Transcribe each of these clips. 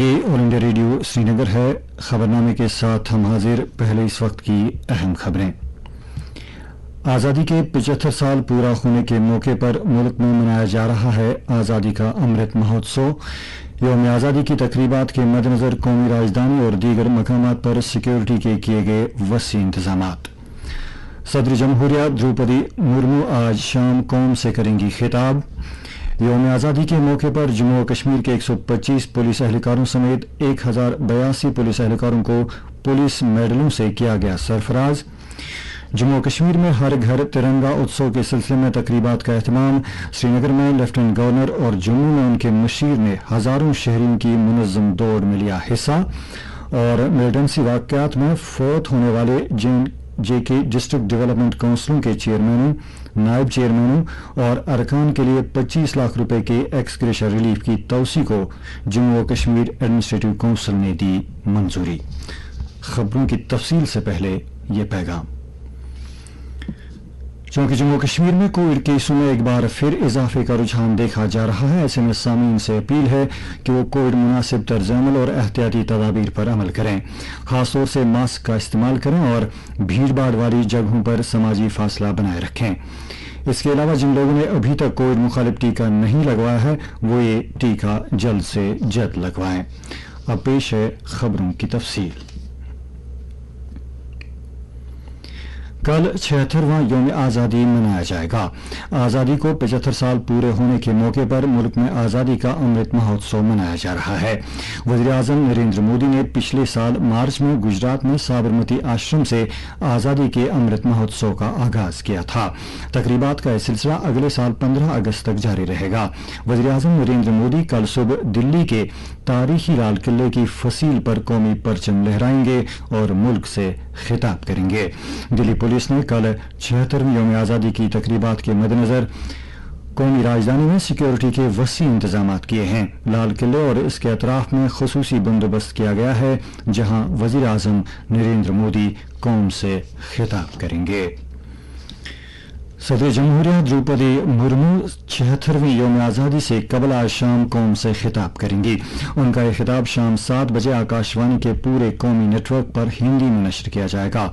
یہ آل India radio سری نگر ہے۔ خبرنامے کے ساتھ ہم حاضر، پہلے اس وقت کی اہم خبریں۔ آزادی کے 75 سال پورا ہونے کے موقع پر ملک میں منایا جا رہا ہے آزادی کا امرت مہوتسو۔ یوم آزادی کی تقریبات کے مدنظر قومی راجدھانی اور دیگر مقامات پر سیکیورٹی کے کیے گئے وسیع انتظامات۔ صدر جمہوریہ دروپدی مرمو آج شام قوم سے کریں گی خطاب۔ یوم آزادی کے موقع پر جموں و کشمیر کے 125 پولیس اہلکاروں سمیت 1082 پولیس اہلکاروں کو پولیس میڈلوں سے کیا گیا سرفراز۔ جموں و کشمیر میں ہر گھر ترنگا اتسو کے سلسلے میں تقریبات کا اہتمام۔ سری نگر میں لیفٹیننٹ گورنر اور جموں میں ان کے مشیر نے ہزاروں شہریوں کی منظم دوڑ میں لیا حصہ۔ اور ملیٹنسی واقعات میں فوت ہونے والے جے کے ڈسٹرکٹ ڈیولپمنٹ کونسلوں کے چیئرمینوں، نائب چیئرمینوں اور ارکان کے لیے 25 لاکھ روپے کے ایکس گریشیا ریلیف کی توسیع کو جموں و کشمیر ایڈمنسٹریٹو کونسل نے دی منظوری۔ خبروں کی تفصیل سے پہلے یہ پیغام۔ چونکہ جموں کشمیر میں کووڈ کیسوں میں ایک بار پھر اضافے کا رجحان دیکھا جا رہا ہے، ایسے میں سامعین سے اپیل ہے کہ وہ کووڈ مناسب طرز عمل اور احتیاطی تدابیر پر عمل کریں، خاص طور سے ماسک کا استعمال کریں اور بھیڑ بھاڑ والی جگہوں پر سماجی فاصلہ بنائے رکھیں۔ اس کے علاوہ جن لوگوں نے ابھی تک کووڈ مخالف ٹیکہ نہیں لگوایا ہے وہ یہ ٹیکہ جلد سے جلد لگوائیں۔ اب پیش ہے خبروں کی تفصیل۔ کل 76واں یوم آزادی منایا جائے گا۔ آزادی کو 75 سال پورے ہونے کے موقع پر ملک میں آزادی کا امرت مہوتسو منایا جا رہا ہے۔ وزیر اعظم نریندر مودی نے پچھلے سال مارچ میں گجرات میں سابرمتی آشرم سے آزادی کے امرت مہوتسو کا آغاز کیا تھا۔ تقریبات کا یہ سلسلہ اگلے سال 15 اگست تک جاری رہے گا۔ وزیر اعظم نریندر مودی کل صبح دلی کے تاریخی لال قلعے کی فصیل پر قومی پرچم لہرائیں گے اور ملک سے خطاب کریں گے۔ دلی پولیس نے کل 76ویں یوم آزادی کی تقریبات کے مدنظر قومی راجدھانی میں سیکیورٹی کے وسیع انتظامات کیے ہیں۔ لال قلعے اور اس کے اطراف میں خصوصی بندوبست کیا گیا ہے جہاں وزیر اعظم نریندر مودی قوم سے خطاب کریں گے۔ صدر جمہوریہ دروپدی مرمو 76ویں یوم آزادی سے قبل آج شام قوم سے خطاب کریں گی۔ ان کا یہ خطاب شام 7 بجے آکاشوانی کے پورے قومی نیٹ ورک پر ہندی میں نشر کیا جائے گا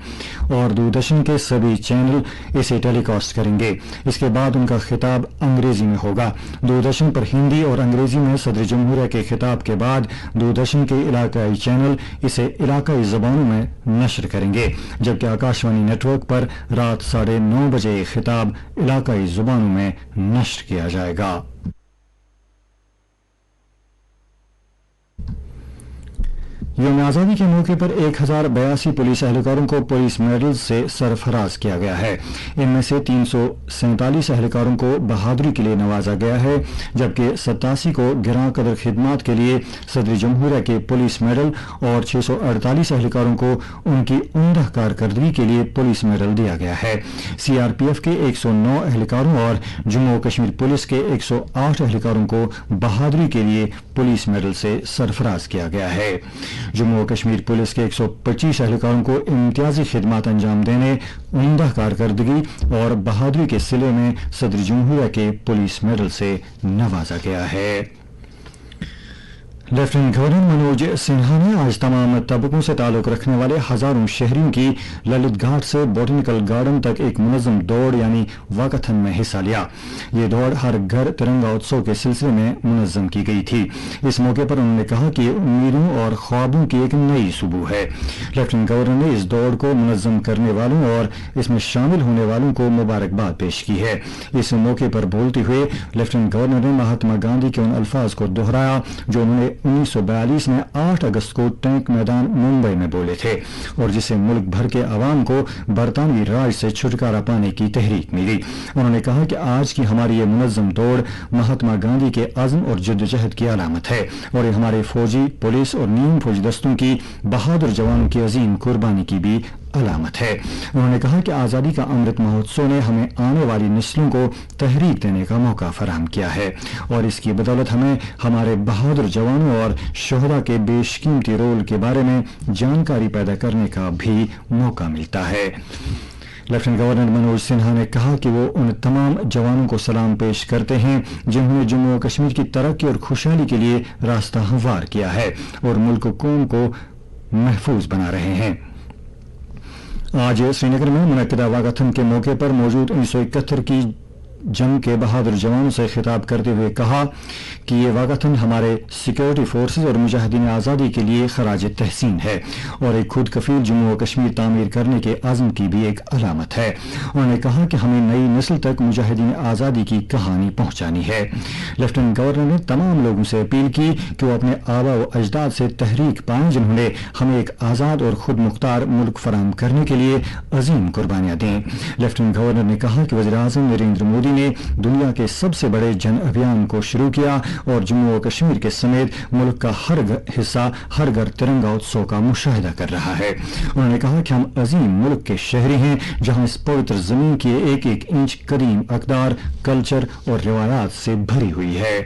اور دوردرشن کے سبھی چینل اسے ٹیلی کاسٹ کریں گے۔ اس کے بعد ان کا خطاب انگریزی میں ہوگا۔ دوردرشن پر ہندی اور انگریزی میں صدر جمہوریہ کے خطاب کے بعد دوردرشن کے علاقائی چینل اسے علاقائی زبانوں میں نشر کریں گے، جبکہ آکاشوانی نیٹ ورک پر رات 9:30 بجے یہ خطاب علاقائی زبانوں میں نشر کیا جائے گا۔ یوم آزادی کے موقع پر 1082 پولیس اہلکاروں کو پولیس میڈل سے سرفراز کیا گیا ہے۔ ان میں سے 347 اہلکاروں کو بہادری کے لیے نوازا گیا ہے، جبکہ 87 کو گراں قدر خدمات کے لیے صدر جمہوریہ کے پولیس میڈل اور 648 اہلکاروں کو ان کی عمدہ کارکردگی کے لیے پولیس میڈل دیا گیا ہے۔ سی آر پی ایف کے 109 اہلکاروں اور جموں و کشمیر پولیس کے 108 اہلکاروں کو بہادری کے لیے پولیس میڈل سے سرفراز کیا گیا ہے۔ جموں و کشمیر پولیس کے 125 اہلکاروں کو امتیازی خدمات انجام دینے، عمدہ کارکردگی اور بہادری کے صلے میں صدر جمہوریہ کے پولیس میڈل سے نوازا گیا ہے۔ لیفٹیننٹ گورنر منوج سنہا نے آج تمام طبقوں سے تعلق رکھنے والے ہزاروں شہریوں کی للت گھاٹ سے بوٹینیکل گارڈن تک ایک منظم دوڑ یعنی واکاتھن میں حصہ لیا۔ یہ دوڑ ہر گھر ترنگا اتسو کے سلسلے میں منظم کی گئی تھی۔ اس موقع پر انہوں نے کہا کہ امیدوں اور خوابوں کی ایک نئی صبح ہے۔ لیفٹیننٹ گورنر نے اس دوڑ کو منظم کرنے والوں اور اس میں شامل ہونے والوں کو مبارکباد پیش کی ہے۔ اس موقع پر بولتے ہوئے لیفٹیننٹ گورنر نے مہاتما گاندھی کے ان الفاظ کو دہرایا جو انہوں نے 1942 میں 8 اگست کو ٹینک میدان ممبئی میں بولے تھے اور جسے ملک بھر کے عوام کو برطانوی راج سے چھٹکارا پانے کی تحریک ملی۔ انہوں نے کہا کہ آج کی ہماری یہ منظم دوڑ مہاتما گاندھی کے عزم اور جدوجہد کی علامت ہے اور یہ ہمارے فوجی، پولیس اور نیم فوجی دستوں کی بہادر جوانوں کی عظیم قربانی کی بھی علامت ہے۔ انہوں نے کہا کہ آزادی کا امرت مہوتسو نے ہمیں آنے والی نسلوں کو تحریک دینے کا موقع فراہم کیا ہے اور اس کی بدولت ہمیں ہمارے بہادر جوانوں اور شہداء کے بیش قیمتی رول کے بارے میں جانکاری پیدا کرنے کا بھی موقع ملتا ہے۔ लेफ्टिनेंट गवर्नर मनोज सिन्हा ने कहा कि वो उन तमाम जवानों को सलाम पेश करते हैं जिन्होंने जम्मू और कश्मीर की तरक्की और खुशहाली के लिए रास्ता हमवार किया है और मुल्क कौम को महफूज बना रहे हैं। आज श्रीनगर में मुनक्किदा वाकाथन के मौके पर मौजूद 1971 की जंग के बहादुर जवानों से खिताब करते हुए कहा कि ये वाकाथन हमारे सिक्योरिटी फोर्सेज और मुजाहिदीन आज़ादी के लिए खराज तहसीन है और एक खुद कफील जम्मू और कश्मीर तामीर करने के आज़म की भी एक अलामत है। उन्होंने कहा कि हमें नई नस्ल तक मुजाहिदीन आज़ादी की कहानी पहुंचानी है। लेफ्टिनेंट गवर्नर ने तमाम लोगों से अपील की कि वो अपने आबा व अजदाद से तहरीक पाएं जिन्होंने हमें एक आज़ाद और खुद मुख्तार मुल्क फराहम करने के लिए अजीम कुर्बानियां दी। लेफ्टिनेंट गवर्नर ने कहा कि वज़ीर आज़म नरेंद्र मोदी ने दुनिया के सबसे बड़े जन अभियान को शुरू किया और जम्मू और कश्मीर के समेत मुल्क का हर हिस्सा हर घर तिरंगा उत्सव का मुशाहिदा कर रहा है। उन्होंने कहा कि हम अजीम मुल्क के शहरी हैं जहां इस पवित्र जमीन की एक एक इंच कदीम अकदार, कल्चर और रिवायात से भरी हुई है।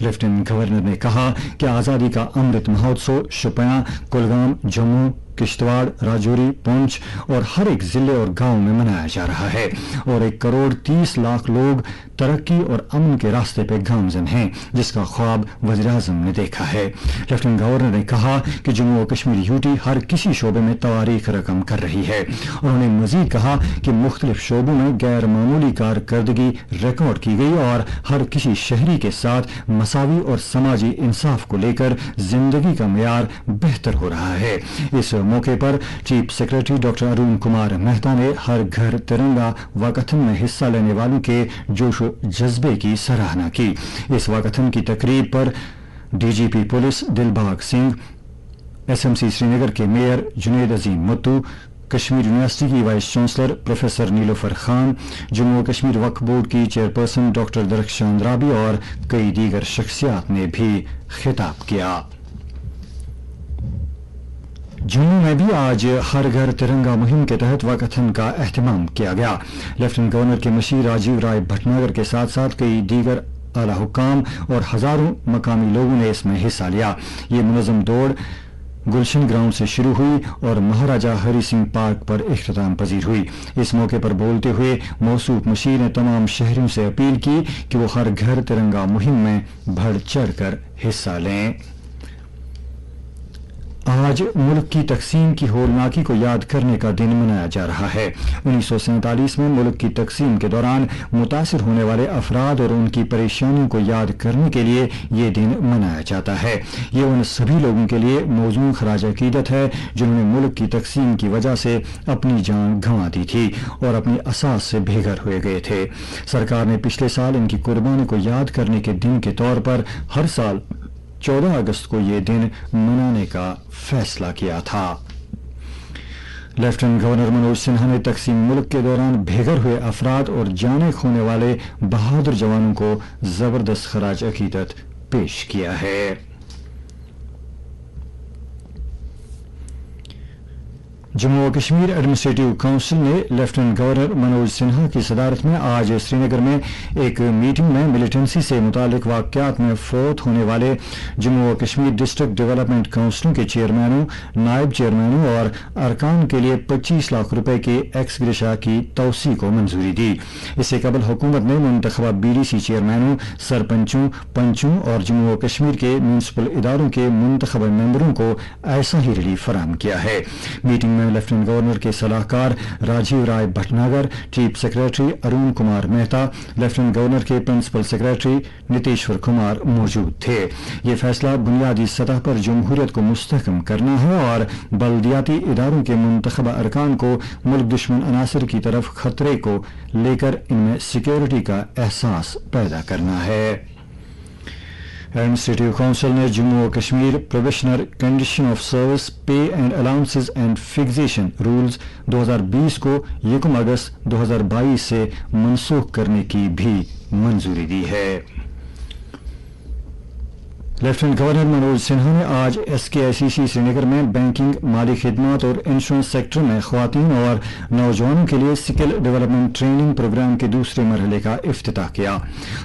लेफ्टिनेंट गवर्नर ने कहा कि आज़ादी का अमृत महोत्सव शोपियां, कुलगाम, जम्मू, किश्तवाड़, राजौरी, पुंछ और हर एक जिले और गांव में मनाया जा रहा है और 1 करोड़ 30 लाख लोग तरक्की और अमन के रास्ते पे गामजन हैं जिसका ख्वाब वज़ीर आज़म ने देखा है। लेफ्टिनेंट गवर्नर ने कहा कि जम्मू और कश्मीर यूटी हर किसी शोबे में तवारीख रकम कर रही है। उन्होंने मजीद कहा कि मुख्तलिफ शोबों में गैर मामूली कारकर्दगी रिकॉर्ड की गई और हर किसी शहरी के साथ मसावी और समाजी इंसाफ को लेकर जिंदगी का मेयार बेहतर हो रहा है। इस मौके पर chief secretary doctor Arun Kumar Mehta ने हर घर तिरंगा वाकाथन में हिस्सा लेने वालों के जोश जज्बे की सराहना की। इस वाकाथन की तकरीब पर DGP police Dilbagh Singh, SMC Srinagar के मेयर जुनेद अजीम मुत्तू, कश्मीर यूनिवर्सिटी की vice chancellor professor Nilofar Khan, Jammu और कश्मीर वक्फ बोर्ड की चेयरपर्सन डॉक्टर दरख्शान राबी और कई दीगर शख्सियात ने भी खिताब किया। जम्मू में भी आज हर घर तिरंगा मुहिम के तहत वाकाथन का एहतमाम किया गया। लेफ्टिनेंट गवर्नर के मशीर राजीव राय भटनागर के साथ साथ कई दीगर आला हुक्काम और हजारों मकामी लोगों ने इसमें हिस्सा लिया। ये मुनज़्ज़म दौड़ गुलशन ग्राउंड से शुरू हुई और महाराजा हरि सिंह पार्क पर इख्तिताम पजीर हुई। इस मौके पर बोलते हुए मौसूफ मशीर ने तमाम शहरियों से अपील की कि वो हर घर तिरंगा मुहिम में बढ़ चढ़ कर हिस्सा लें। आज मुल्क की तकसीम की होलनाकी को याद करने का दिन मनाया जा रहा है। 1947 में मुल्क की तकसीम के दौरान मुतासिर होने वाले अफराद और उनकी परेशानियों को याद करने के लिए ये दिन मनाया जाता है। ये उन सभी लोगों के लिए मौजूद खराज अकीदत है जिन्होंने मुल्क की तकसीम की वजह से अपनी जान गंवा दी थी और अपनी असास से बेघर हुए गए थे। सरकार ने पिछले साल इनकी कुर्बानी को याद करने के दिन के तौर पर हर साल 14 अगस्त को ये दिन मनाने का फैसला किया था। लेफ्टिनेंट गवर्नर मनोज सिन्हा ने तकसीम मुल्क के दौरान बेघर हुए अफराद और जाने खोने वाले बहादुर जवानों को जबरदस्त खराज अकीदत पेश किया है। जम्मू और कश्मीर एडमिनिस्ट्रेटिव काउंसिल ने लेफ्टिनेंट गवर्नर मनोज सिन्हा की सदारत में आज श्रीनगर में एक मीटिंग में मिलिटेंसी से मुतालिक वाक़यात में फौत होने वाले जम्मू और कश्मीर डिस्ट्रिक्ट डेवलपमेंट काउंसिलों के चेयरमैनों, नायब चेयरमैनों और अरकान के लिए 25 लाख रुपए के एक्स ग्रेशा की तौसी को मंजूरी दी। इससे कबल हुकूमत ने मुंतखबा बीडीसी चेयरमैनों, सरपंचों, पंचों और जम्मू और कश्मीर के म्यूनसिपल इदारों के मुंतखब मेंबरों को ऐसा ही रिलीफ फराहम किया है। मीटिंग में लेफ्टिनेंट गवर्नर के सलाहकार Rajeev Rai Bhatnagar, chief secretary Arun Kumar Mehta, lieutenant governor के प्रिंसिपल सेक्रेटरी नीतीश्वर कुमार मौजूद थे। ये फैसला बुनियादी सतह पर जमहूरियत को मुस्तहकम करना है और बल्दियाती इदारों के मुंतखबा अरकान को मुल्क दुश्मन अनासर की तरफ खतरे को लेकर इनमें सिक्योरिटी का एहसास पैदा करना है। एडमिनिस्ट्रेटिव काउंसिल ने जम्मू और Kashmir probationer condition of service pay and allowances and fixation rules 2020 को 1 अगस्त 2022 से मनसूख करने की भी मंजूरी दी है। लेफ्टिनेंट गवर्नर मनोज सिन्हा ने आज SKICC श्रीनगर में बैंकिंग, माली खिदमत और इंश्योरेंस सेक्टर में ख्वातीन और नौजवानों के लिए स्किल डेवलपमेंट ट्रेनिंग प्रोग्राम के दूसरे मरहले का इफ्तिताह किया।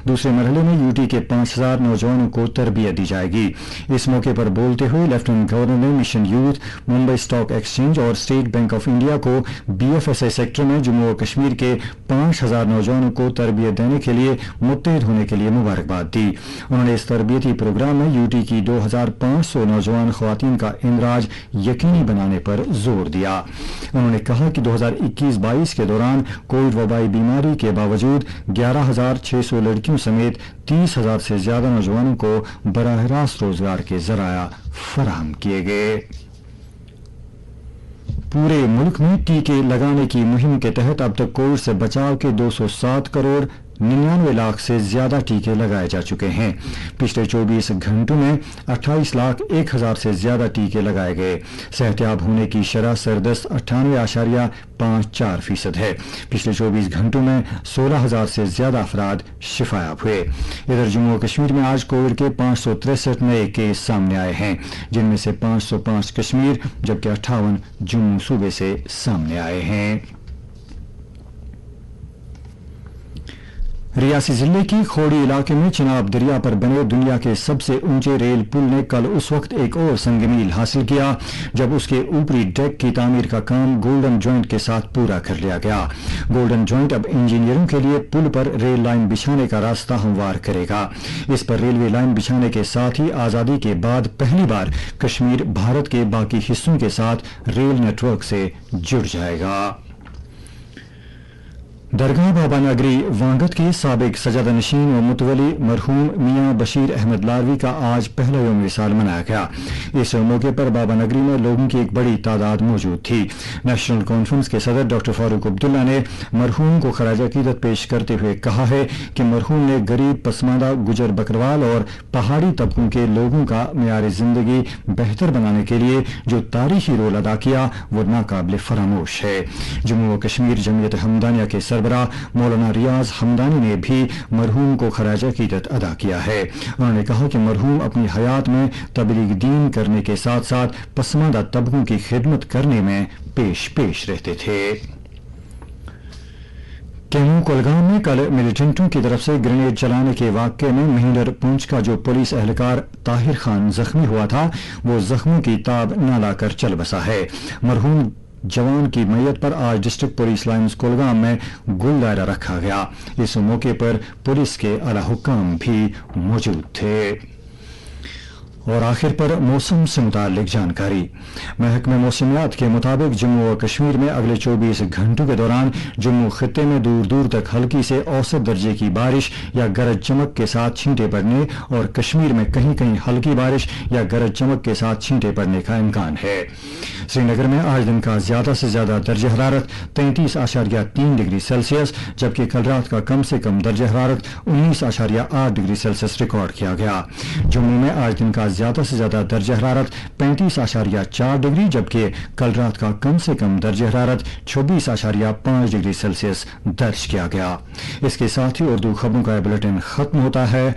दूसरे मरहले में यूटी के 5000 नौजवानों को तरबियत दी जाएगी। इस मौके पर बोलते हुए लेफ्टिनेंट गवर्नर ने mission youth, Mumbai stock exchange और स्टेट बैंक ऑफ इंडिया को BFSI सेक्टर में जम्मू और कश्मीर के 5000 नौजवानों को तरबियत देने के लिए मुत्तहिद होने के लिए मुबारकबाद दी। उन्होंने इस तरबियती प्रोग्राम में यूटी की 2500 नौजवान ख्वातीन का इंदराज यकीनी बनाने पर जोर दिया। उन्होंने कहा कि 2021-22 के दौरान कोविड वबाई बीमारी के बावजूद 11,600 लड़कियों समेत 30,000 से ज्यादा नौजवानों को बराह रास्त रोजगार के जराया फराहम किए गए। पूरे मुल्क में टीके लगाने की मुहिम के तहत अब तक कोविड से बचाव के 207 करोड़ 99 लाख से ज्यादा टीके लगाए जा चुके हैं। पिछले 24 घंटों में 28,01,000 से ज्यादा टीके लगाए गए। सेहतयाब होने की शरह सरदस्त 98.54% है। पिछले 24 घंटों में 16,000 से ज्यादा अफराद शिफायाब हुए। इधर जम्मू और कश्मीर में आज कोविड के 563 नए केस सामने आए हैं, जिनमें से 505 कश्मीर जबकि 58 जम्मू सूबे से सामने आए हैं। रियासी जिले की खोड़ी इलाके में चिनाब दरिया पर बने दुनिया के सबसे ऊंचे रेल पुल ने कल उस वक्त एक और संगमील हासिल किया जब उसके ऊपरी डेक की तामीर का काम गोल्डन जॉइंट के साथ पूरा कर लिया गया। गोल्डन जॉइंट अब इंजीनियरों के लिए पुल पर रेल लाइन बिछाने का रास्ता हमवार करेगा। इस पर रेलवे लाइन बिछाने के साथ ही आजादी के बाद पहली बार कश्मीर भारत के बाकी हिस्सों के साथ रेल नेटवर्क से जुड़ जाएगा। दरगाह बाबा नगरी वांगत के साबिक सजादनशीन व मुतवली मरहूम मियां बशीर अहमद लारवी का आज पहला यौम विसाल मनाया गया। इस मौके पर बाबा नगरी में लोगों की एक बड़ी तादाद मौजूद थी। नेशनल कॉन्फ्रेंस के सदर डॉक्टर फारूक अब्दुल्ला ने मरहूम को खराज अकीदत पेश करते हुए कहा है कि मरहूम ने गरीब, पसमानदा, गुजर बकरवाल और पहाड़ी तबकों के लोगों का मेयार जिंदगी बेहतर बनाने के लिए जो तारीखी रोल अदा किया वो नाकाबिल फरामोश है। जम्मू और कश्मीर जमीयत हमदानिया के सरबराह मौलाना रियाज हमदानी ने भी मरहूम को खराज अकीदत अदा किया है। उन्होंने कहा कि मरहूम अपनी हयात में तबलीग दीन करने के साथ साथ पसमानदा तबकों की खिदमत करने में पेश रहते थे। कैमू कोलगाम में कल मिलिटेंटों की तरफ से ग्रेनेड चलाने के वाकये में महिंदर पुंछ का जो पुलिस एहलकार ताहिर खान जख्मी हुआ था वो जख्मों की ताब न लाकर चल बसा है। मरहूम जवान की मैयत पर आज डिस्ट्रिक्ट पुलिस लाइन्स कोलगाम में गुल दायरा रखा गया। इस मौके पर पुलिस के आला हुक्काम भी मौजूद थे। और आखिर पर मौसम से मुताल्लिक जानकारी। महकमे मौसमियात के मुताबिक जम्मू और कश्मीर में अगले 24 घंटों के दौरान जम्मू खित्ते में दूर दूर तक हल्की से औसत दर्जे की बारिश या गरज चमक के साथ छींटे पड़ने और कश्मीर में कहीं कहीं हल्की बारिश या गरज चमक के साथ छींटे पड़ने का इम्कान है। श्रीनगर में आज दिन का ज्यादा से ज्यादा दर्जा हरारत 33.3 डिग्री सेल्सियस जबकि कल रात का कम से कम दर्जा हरारत 19.8 डिग्री सेल्सियस रिकॉर्ड किया गया। जम्मू में आज दिन का ज्यादा से ज्यादा दर्जा हरारत 35.4 डिग्री जबकि कल रात का कम से कम दर्जा हरारत 26.5 डिग्री सेल्सियस दर्ज किया गया। इसके साथ ही उर्दू खबरों का बुलेटिन खत्म होता है।